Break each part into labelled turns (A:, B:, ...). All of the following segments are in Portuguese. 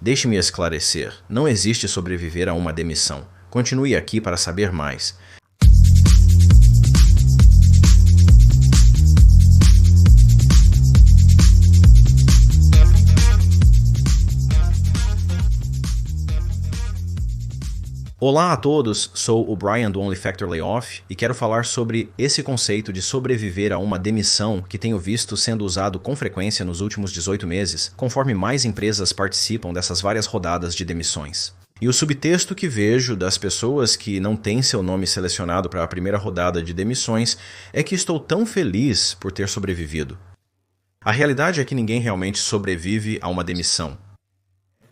A: Deixe-me esclarecer, não existe sobreviver a uma demissão. Continue aqui para saber mais. Olá a todos, sou o Brian do Only Factor Layoff e quero falar sobre esse conceito de sobreviver a uma demissão que tenho visto sendo usado com frequência nos últimos 18 meses, conforme mais empresas participam dessas várias rodadas de demissões. E o subtexto que vejo das pessoas que não têm seu nome selecionado para a primeira rodada de demissões é que estou tão feliz por ter sobrevivido. A realidade é que ninguém realmente sobrevive a uma demissão.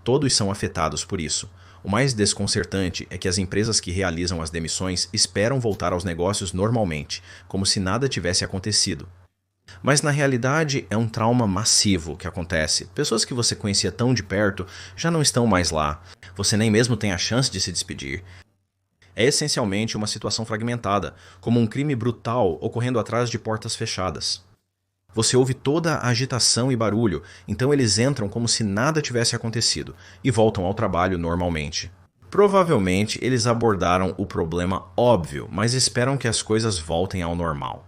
A: Todos são afetados por isso. O mais desconcertante é que as empresas que realizam as demissões esperam voltar aos negócios normalmente, como se nada tivesse acontecido. Mas na realidade é um trauma massivo que acontece. Pessoas que você conhecia tão de perto já não estão mais lá. Você nem mesmo tem a chance de se despedir. É essencialmente uma situação fragmentada, como um crime brutal ocorrendo atrás de portas fechadas. Você ouve toda a agitação e barulho, então eles entram como se nada tivesse acontecido e voltam ao trabalho normalmente. Provavelmente eles abordaram o problema óbvio, mas esperam que as coisas voltem ao normal.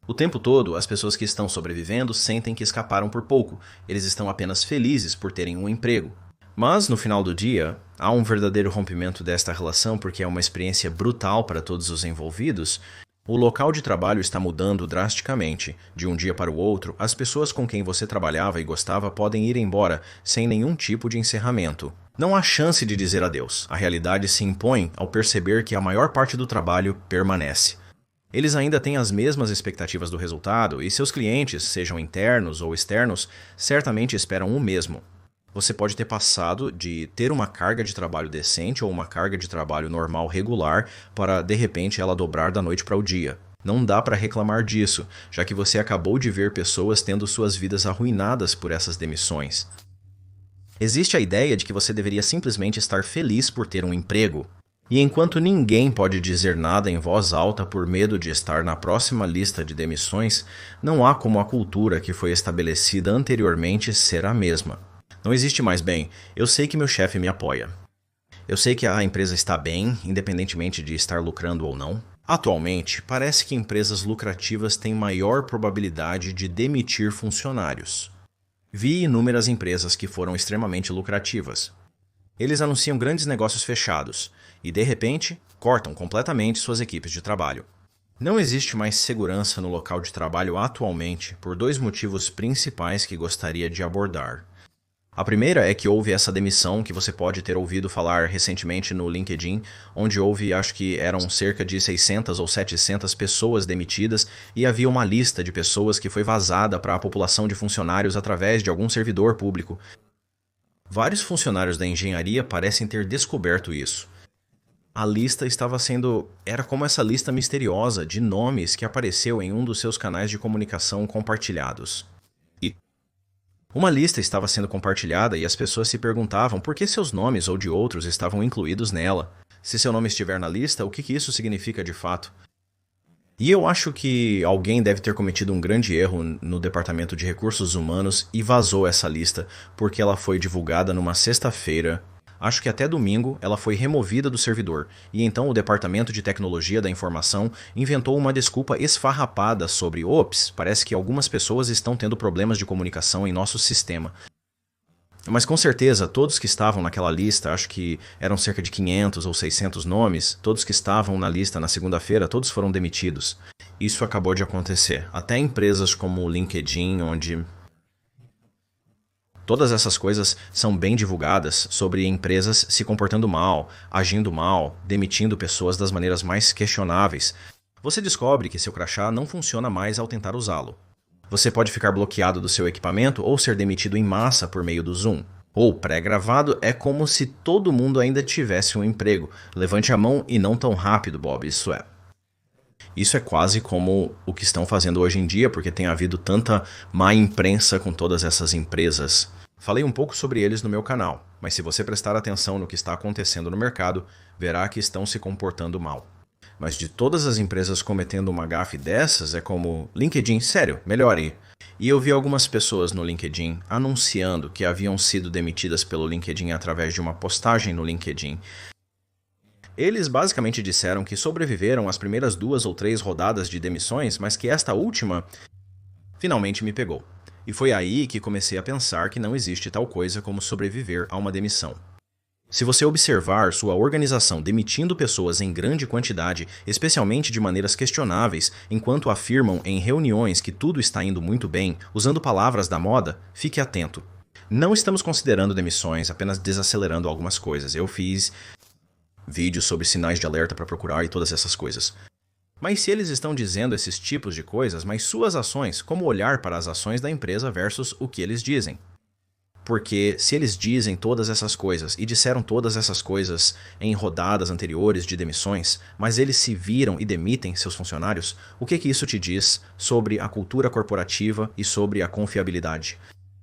A: O tempo todo, as pessoas que estão sobrevivendo sentem que escaparam por pouco, eles estão apenas felizes por terem um emprego. Mas, no final do dia, há um verdadeiro rompimento desta relação porque é uma experiência brutal para todos os envolvidos. O local de trabalho está mudando drasticamente. De um dia para o outro, as pessoas com quem você trabalhava e gostava podem ir embora sem nenhum tipo de encerramento. Não há chance de dizer adeus. A realidade se impõe ao perceber que a maior parte do trabalho permanece. Eles ainda têm as mesmas expectativas do resultado e seus clientes, sejam internos ou externos, certamente esperam o mesmo. Você pode ter passado de ter uma carga de trabalho decente ou uma carga de trabalho normal regular para, de repente, ela dobrar da noite para o dia. Não dá para reclamar disso, já que você acabou de ver pessoas tendo suas vidas arruinadas por essas demissões. Existe a ideia de que você deveria simplesmente estar feliz por ter um emprego. E enquanto ninguém pode dizer nada em voz alta por medo de estar na próxima lista de demissões, não há como a cultura que foi estabelecida anteriormente ser a mesma. Não existe mais bem, eu sei que meu chefe me apoia. Eu sei que a empresa está bem, independentemente de estar lucrando ou não. Atualmente, parece que empresas lucrativas têm maior probabilidade de demitir funcionários. Vi inúmeras empresas que foram extremamente lucrativas. Eles anunciam grandes negócios fechados e, de repente, cortam completamente suas equipes de trabalho. Não existe mais segurança no local de trabalho atualmente por dois motivos principais que gostaria de abordar. A primeira é que houve essa demissão que você pode ter ouvido falar recentemente no LinkedIn, onde houve, acho que eram cerca de 600 ou 700 pessoas demitidas e havia uma lista de pessoas que foi vazada para a população de funcionários através de algum servidor público. Vários funcionários da engenharia parecem ter descoberto isso. A lista era como essa lista misteriosa de nomes que apareceu em um dos seus canais de comunicação compartilhados. Uma lista estava sendo compartilhada e as pessoas se perguntavam por que seus nomes ou de outros estavam incluídos nela. Se seu nome estiver na lista, o que isso significa de fato? E eu acho que alguém deve ter cometido um grande erro no Departamento de Recursos Humanos e vazou essa lista porque ela foi divulgada numa sexta-feira. Acho que até domingo ela foi removida do servidor, e então o Departamento de Tecnologia da Informação inventou uma desculpa esfarrapada sobre "Ops, parece que algumas pessoas estão tendo problemas de comunicação em nosso sistema". Mas com certeza todos que estavam naquela lista, acho que eram cerca de 500 ou 600 nomes, todos que estavam na lista na segunda-feira, todos foram demitidos. Isso acabou de acontecer. Até empresas como o LinkedIn, onde todas essas coisas são bem divulgadas sobre empresas se comportando mal, agindo mal, demitindo pessoas das maneiras mais questionáveis. Você descobre que seu crachá não funciona mais ao tentar usá-lo. Você pode ficar bloqueado do seu equipamento ou ser demitido em massa por meio do Zoom. Ou pré-gravado é como se todo mundo ainda tivesse um emprego. Levante a mão e não tão rápido, Bob, isso é. Isso é quase como o que estão fazendo hoje em dia, porque tem havido tanta má imprensa com todas essas empresas. Falei um pouco sobre eles no meu canal, mas se você prestar atenção no que está acontecendo no mercado, verá que estão se comportando mal. Mas de todas as empresas cometendo uma gafe dessas, é como: LinkedIn, sério, melhore. E eu vi algumas pessoas no LinkedIn anunciando que haviam sido demitidas pelo LinkedIn através de uma postagem no LinkedIn. Eles basicamente disseram que sobreviveram às primeiras 2 ou 3 rodadas de demissões, mas que esta última finalmente me pegou. E foi aí que comecei a pensar que não existe tal coisa como sobreviver a uma demissão. Se você observar sua organização demitindo pessoas em grande quantidade, especialmente de maneiras questionáveis, enquanto afirmam em reuniões que tudo está indo muito bem, usando palavras da moda, fique atento. Não estamos considerando demissões, apenas desacelerando algumas coisas. Eu fiz vídeos sobre sinais de alerta para procurar e todas essas coisas. Mas se eles estão dizendo esses tipos de coisas, mas suas ações, como olhar para as ações da empresa versus o que eles dizem? Porque se eles dizem todas essas coisas e disseram todas essas coisas em rodadas anteriores de demissões, mas eles se viram e demitem seus funcionários, o que isso te diz sobre a cultura corporativa e sobre a confiabilidade?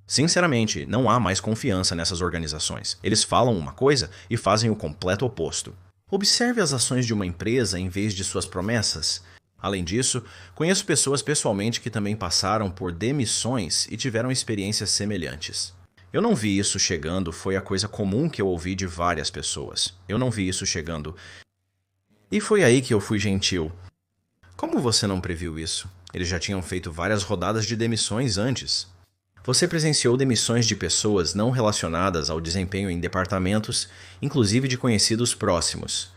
A: Sinceramente, não há mais confiança nessas organizações. Eles falam uma coisa e fazem o completo oposto. Observe as ações de uma empresa em vez de suas promessas. Além disso, conheço pessoas pessoalmente que também passaram por demissões e tiveram experiências semelhantes. Eu não vi isso chegando, foi a coisa comum que eu ouvi de várias pessoas. Eu não vi isso chegando. E foi aí que eu fui gentil. Como você não previu isso? Eles já tinham feito várias rodadas de demissões antes. Você presenciou demissões de pessoas não relacionadas ao desempenho em departamentos, inclusive de conhecidos próximos.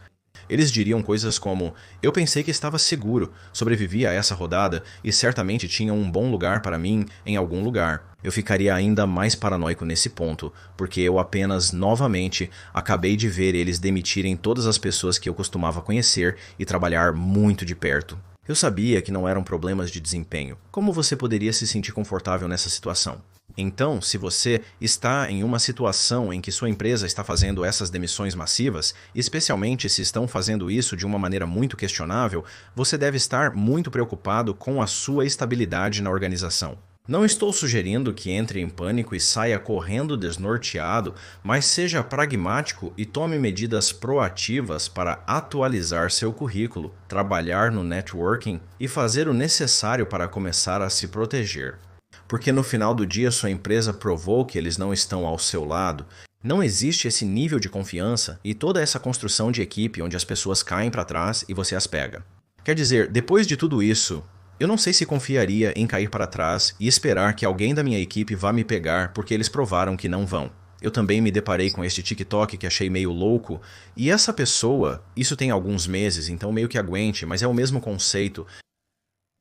A: Eles diriam coisas como: eu pensei que estava seguro, sobrevivi a essa rodada e certamente tinha um bom lugar para mim em algum lugar. Eu ficaria ainda mais paranoico nesse ponto, porque eu apenas, novamente, acabei de ver eles demitirem todas as pessoas que eu costumava conhecer e trabalhar muito de perto. Eu sabia que não eram problemas de desempenho. Como você poderia se sentir confortável nessa situação? Então, se você está em uma situação em que sua empresa está fazendo essas demissões massivas, especialmente se estão fazendo isso de uma maneira muito questionável, você deve estar muito preocupado com a sua estabilidade na organização. Não estou sugerindo que entre em pânico e saia correndo desnorteado, mas seja pragmático e tome medidas proativas para atualizar seu currículo, trabalhar no networking e fazer o necessário para começar a se proteger. Porque no final do dia sua empresa provou que eles não estão ao seu lado. Não existe esse nível de confiança e toda essa construção de equipe onde as pessoas caem para trás e você as pega. Quer dizer, depois de tudo isso, eu não sei se confiaria em cair para trás e esperar que alguém da minha equipe vá me pegar porque eles provaram que não vão. Eu também me deparei com este TikTok que achei meio louco, e essa pessoa, isso tem alguns meses, então meio que aguente, mas é o mesmo conceito.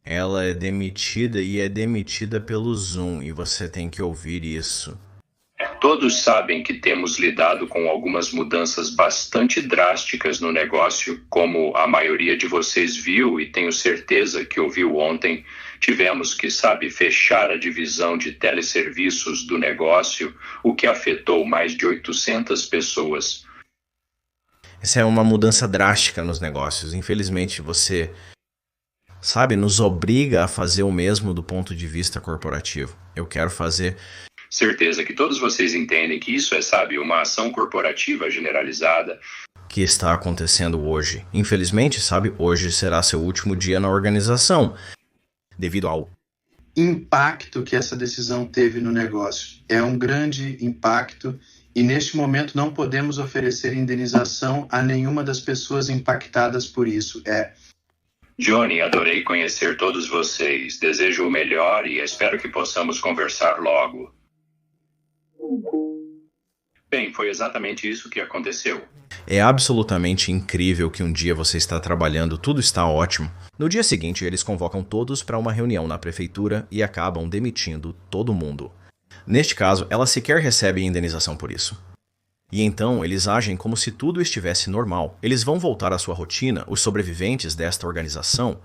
A: Ela é demitida e é demitida pelo Zoom, e você tem que ouvir isso.
B: Todos sabem que temos lidado com algumas mudanças bastante drásticas no negócio, como a maioria de vocês viu e tenho certeza que ouviu ontem. Tivemos que, fechar a divisão de teleserviços do negócio, o que afetou mais de 800 pessoas.
A: Essa é uma mudança drástica nos negócios. Infelizmente, você, nos obriga a fazer o mesmo do ponto de vista corporativo. Eu quero fazer...
B: Certeza que todos vocês entendem que isso é, uma ação corporativa generalizada.
A: Que está acontecendo hoje. Infelizmente, hoje será seu último dia na organização, devido ao
C: impacto que essa decisão teve no negócio. É um grande impacto e neste momento não podemos oferecer indenização a nenhuma das pessoas impactadas por isso.
B: Johnny, adorei conhecer todos vocês. Desejo o melhor e espero que possamos conversar logo. Bem, foi exatamente isso que aconteceu.
A: É absolutamente incrível que um dia você está trabalhando, tudo está ótimo. No dia seguinte, eles convocam todos para uma reunião na prefeitura e acabam demitindo todo mundo. Neste caso, ela sequer recebe indenização por isso. E então, eles agem como se tudo estivesse normal. Eles vão voltar à sua rotina, os sobreviventes desta organização.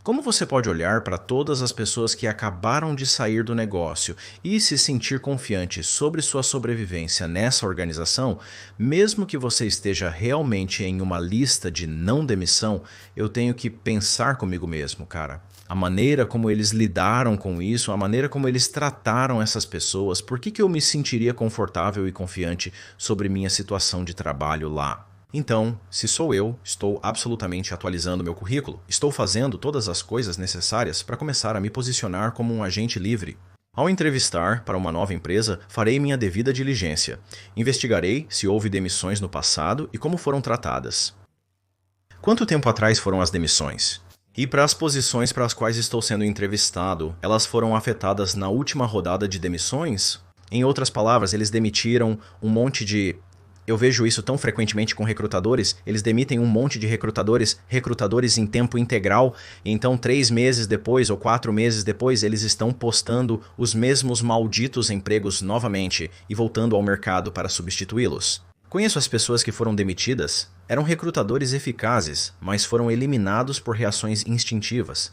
A: Como você pode olhar para todas as pessoas que acabaram de sair do negócio e se sentir confiante sobre sua sobrevivência nessa organização, mesmo que você esteja realmente em uma lista de não demissão, eu tenho que pensar comigo mesmo, cara. A maneira como eles lidaram com isso, a maneira como eles trataram essas pessoas, por que eu me sentiria confortável e confiante sobre minha situação de trabalho lá? Então, se sou eu, estou absolutamente atualizando meu currículo. Estou fazendo todas as coisas necessárias para começar a me posicionar como um agente livre. Ao entrevistar para uma nova empresa, farei minha devida diligência. Investigarei se houve demissões no passado e como foram tratadas. Quanto tempo atrás foram as demissões? E para as posições para as quais estou sendo entrevistado, elas foram afetadas na última rodada de demissões? Em outras palavras, eles demitiram um monte de... Eu vejo isso tão frequentemente com recrutadores, eles demitem um monte de recrutadores em tempo integral, e então 3 meses depois ou 4 meses depois eles estão postando os mesmos malditos empregos novamente e voltando ao mercado para substituí-los. Conheço as pessoas que foram demitidas, eram recrutadores eficazes, mas foram eliminados por reações instintivas.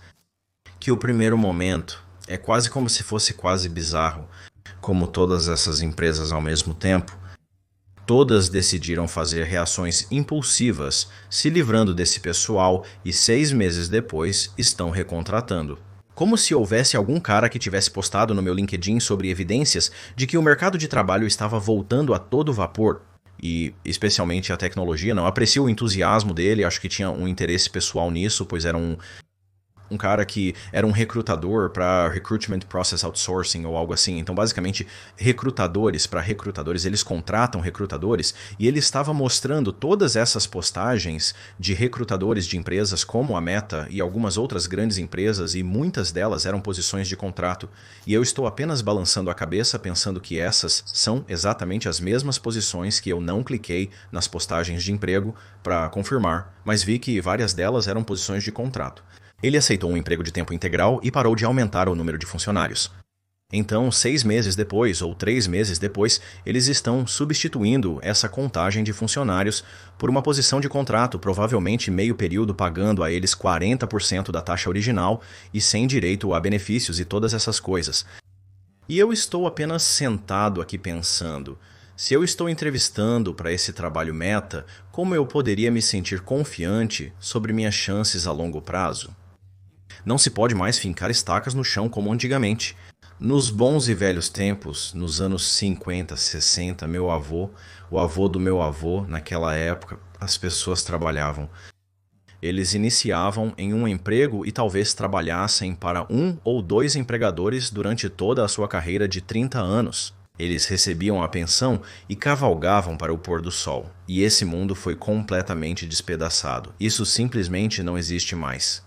A: Que o primeiro momento é quase como se fosse quase bizarro, como todas essas empresas ao mesmo tempo. Todas decidiram fazer reações impulsivas, se livrando desse pessoal e 6 meses depois estão recontratando. Como se houvesse algum cara que tivesse postado no meu LinkedIn sobre evidências de que o mercado de trabalho estava voltando a todo vapor. E, especialmente a tecnologia, não aprecio o entusiasmo dele, acho que tinha um interesse pessoal nisso, pois era um cara que era um recrutador para Recruitment Process Outsourcing ou algo assim. Então, basicamente, recrutadores para recrutadores, eles contratam recrutadores e ele estava mostrando todas essas postagens de recrutadores de empresas como a Meta e algumas outras grandes empresas, e muitas delas eram posições de contrato. E eu estou apenas balançando a cabeça pensando que essas são exatamente as mesmas posições que eu não cliquei nas postagens de emprego para confirmar, mas vi que várias delas eram posições de contrato. Ele aceitou um emprego de tempo integral e parou de aumentar o número de funcionários. Então, 6 meses depois ou 3 meses depois, eles estão substituindo essa contagem de funcionários por uma posição de contrato, provavelmente meio período, pagando a eles 40% da taxa original e sem direito a benefícios e todas essas coisas. E eu estou apenas sentado aqui pensando, se eu estou entrevistando para esse trabalho Meta, como eu poderia me sentir confiante sobre minhas chances a longo prazo? Não se pode mais fincar estacas no chão como antigamente. Nos bons e velhos tempos, nos anos 50, 60, meu avô, o avô do meu avô, naquela época, as pessoas trabalhavam. Eles iniciavam em um emprego e talvez trabalhassem para 1 ou 2 empregadores durante toda a sua carreira de 30 anos. Eles recebiam a pensão e cavalgavam para o pôr do sol. E esse mundo foi completamente despedaçado. Isso simplesmente não existe mais.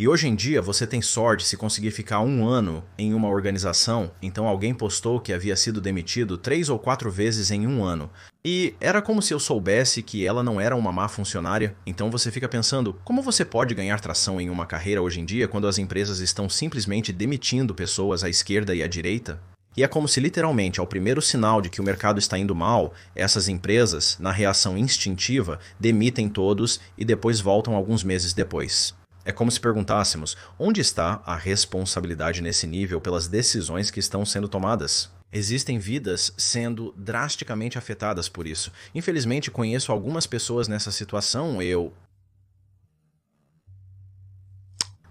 A: E hoje em dia você tem sorte se conseguir ficar 1 ano em uma organização, então alguém postou que havia sido demitido 3 ou 4 vezes em 1 ano. E era como se eu soubesse que ela não era uma má funcionária, então você fica pensando, como você pode ganhar tração em uma carreira hoje em dia quando as empresas estão simplesmente demitindo pessoas à esquerda e à direita? E é como se literalmente ao primeiro sinal de que o mercado está indo mal, essas empresas, na reação instintiva, demitem todos e depois voltam alguns meses depois. É como se perguntássemos, onde está a responsabilidade nesse nível pelas decisões que estão sendo tomadas? Existem vidas sendo drasticamente afetadas por isso. Infelizmente, conheço algumas pessoas nessa situação,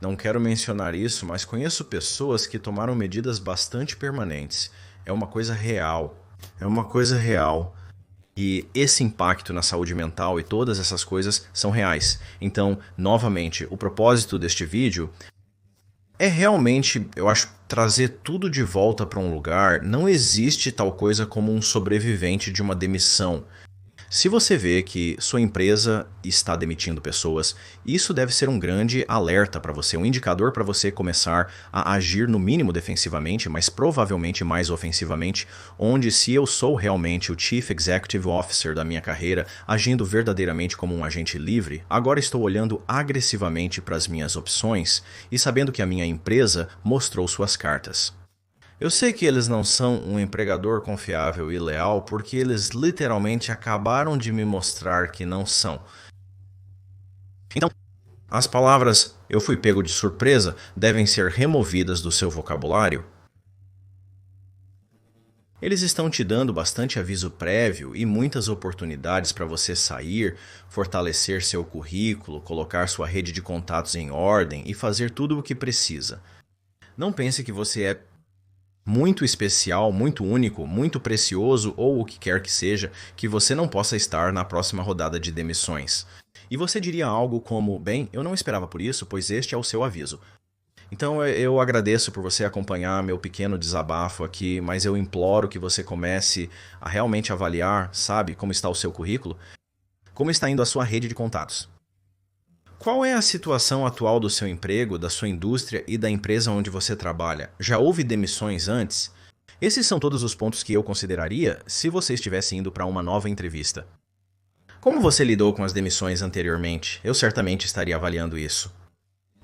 A: não quero mencionar isso, mas conheço pessoas que tomaram medidas bastante permanentes. É uma coisa real. É uma coisa real. E esse impacto na saúde mental e todas essas coisas são reais. Então, novamente, o propósito deste vídeo é realmente, eu acho, trazer tudo de volta para um lugar. Não existe tal coisa como um sobrevivente de uma demissão. Se você vê que sua empresa está demitindo pessoas, isso deve ser um grande alerta para você, um indicador para você começar a agir no mínimo defensivamente, mas provavelmente mais ofensivamente, onde se eu sou realmente o Chief Executive Officer da minha carreira, agindo verdadeiramente como um agente livre, agora estou olhando agressivamente para as minhas opções e sabendo que a minha empresa mostrou suas cartas. Eu sei que eles não são um empregador confiável e leal porque eles literalmente acabaram de me mostrar que não são. Então, as palavras "eu fui pego de surpresa" devem ser removidas do seu vocabulário. Eles estão te dando bastante aviso prévio e muitas oportunidades para você sair, fortalecer seu currículo, colocar sua rede de contatos em ordem e fazer tudo o que precisa. Não pense que você é muito especial, muito único, muito precioso ou o que quer que seja, que você não possa estar na próxima rodada de demissões. E você diria algo como: bem, eu não esperava por isso, pois este é o seu aviso. Então eu agradeço por você acompanhar meu pequeno desabafo aqui, mas eu imploro que você comece a realmente avaliar, sabe, como está o seu currículo, como está indo a sua rede de contatos. Qual é a situação atual do seu emprego, da sua indústria e da empresa onde você trabalha? Já houve demissões antes? Esses são todos os pontos que eu consideraria se você estivesse indo para uma nova entrevista. Como você lidou com as demissões anteriormente? Eu certamente estaria avaliando isso.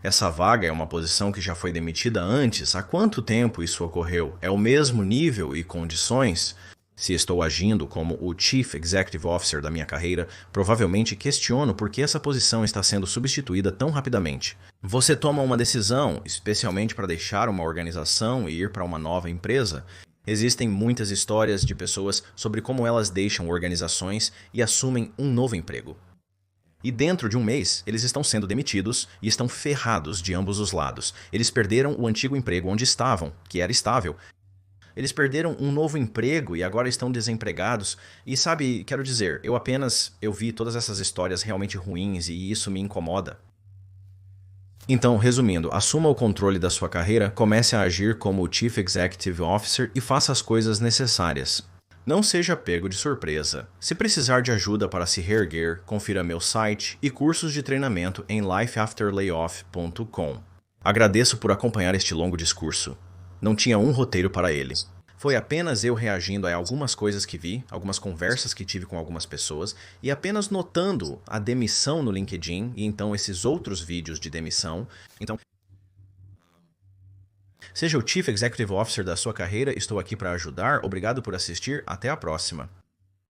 A: Essa vaga é uma posição que já foi demitida antes? Há quanto tempo isso ocorreu? É o mesmo nível e condições? Se estou agindo como o Chief Executive Officer da minha carreira, provavelmente questiono por que essa posição está sendo substituída tão rapidamente. Você toma uma decisão, especialmente para deixar uma organização e ir para uma nova empresa? Existem muitas histórias de pessoas sobre como elas deixam organizações e assumem um novo emprego. E dentro de um mês, eles estão sendo demitidos e estão ferrados de ambos os lados. Eles perderam o antigo emprego onde estavam, que era estável. Eles perderam um novo emprego e agora estão desempregados. E sabe, quero dizer, eu vi todas essas histórias realmente ruins e isso me incomoda. Então, resumindo, assuma o controle da sua carreira, comece a agir como o Chief Executive Officer e faça as coisas necessárias. Não seja pego de surpresa. Se precisar de ajuda para se reerguer, confira meu site e cursos de treinamento em lifeafterlayoff.com. Agradeço por acompanhar este longo discurso. Não tinha um roteiro para ele. Foi apenas eu reagindo a algumas coisas que vi, algumas conversas que tive com algumas pessoas e apenas notando a demissão no LinkedIn e então esses outros vídeos de demissão. Então, seja o Chief Executive Officer da sua carreira, estou aqui para ajudar. Obrigado por assistir. Até a próxima.